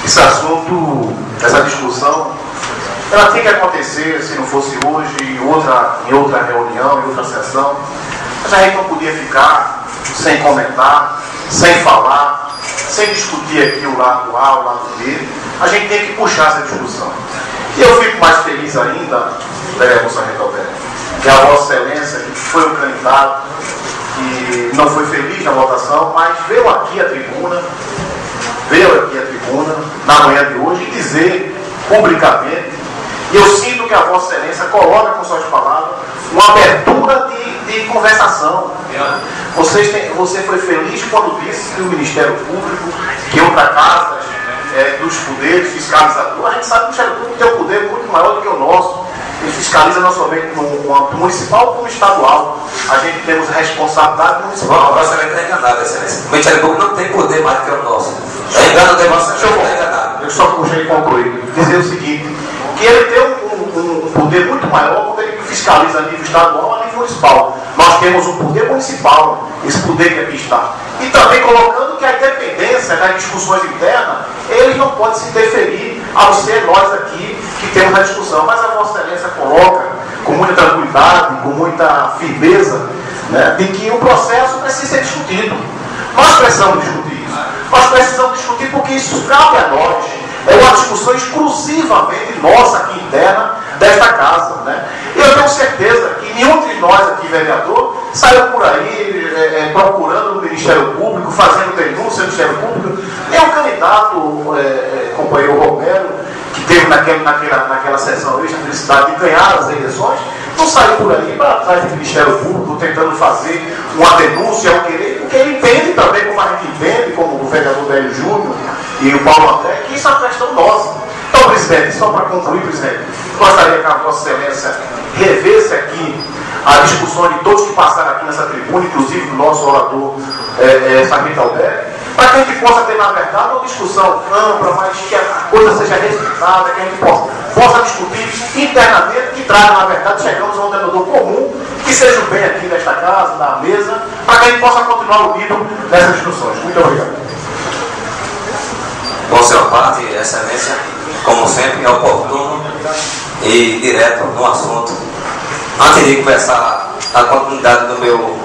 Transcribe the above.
Esse assunto, essa discussão, ela tinha que acontecer, se não fosse hoje, em outra reunião, em outra sessão. Mas a gente não podia ficar sem comentar, sem falar, sem discutir aqui o lado A, o lado B. A gente tem que puxar essa discussão. E eu fico mais feliz ainda, vereador Sargento Alberto, que a Vossa Excelência, que foi um candidato que não foi feliz na votação, mas veio aqui à tribuna, na manhã de hoje, dizer publicamente, e eu sinto que a Vossa Excelência coloca com suas palavras uma abertura de conversação. Você foi feliz quando disse que o Ministério Público, que outra casa dos poderes fiscalizadores, a gente sabe que o Ministério Público tem um poder muito maior do que o nosso. Ele fiscaliza não somente no âmbito municipal, como estadual. A gente temos responsabilidade municipal. A Vossa Excelência está enganada, Excelência. O Ministério Público não tem poder mais do que o nosso. É engano de Vossa Excelência, está enganado. Eu só puxei e concluí. Dizer o seguinte, que ele tem um poder muito maior quando ele fiscaliza a nível estadual, a nível municipal. Nós temos um poder municipal, esse poder que aqui está. E também colocando que a independência das discussões internas, ele não pode se interferir ao ser nós aqui que temos a discussão. Mas a Vossa Excelência coloca com muita tranquilidade, com muita firmeza, né, de que o processo precisa ser discutido. Nós precisamos discutir isso. Nós precisamos discutir porque isso cabe a nós. É uma discussão exclusivamente nossa aqui interna desta casa, né? E eu tenho certeza que nenhum de nós aqui, vereador, saiu por aí procurando o Ministério Público, fazendo denúncia no Ministério Público. Nem o candidato, companheiro Romero, que teve naquela sessão extra felicidade de ganhar as eleições, não saiu por aí para trás do Ministério Público tentando fazer uma denúncia ao querer, porque ele entende também, como a gente entende, como o vereador Hélio Júnior e o Paulo André, que isso é uma questão nossa. Então, presidente, só para concluir, presidente, gostaria que a Vossa Excelência revesse aqui a discussão de todos que passaram aqui nessa tribuna, inclusive do nosso orador Sargento Alberto, para que a gente possa ter, na verdade, uma discussão ampla, mas que a coisa seja respeitada, que a gente possa discutir internamente, que traga, na verdade, chegamos a um denominador comum, que seja o bem aqui nesta casa, na mesa, para que a gente possa continuar unido nessas discussões. Muito obrigado. Com sua parte, Excelência, como sempre, é oportuno e direto no assunto. Antes de começar a continuidade do meu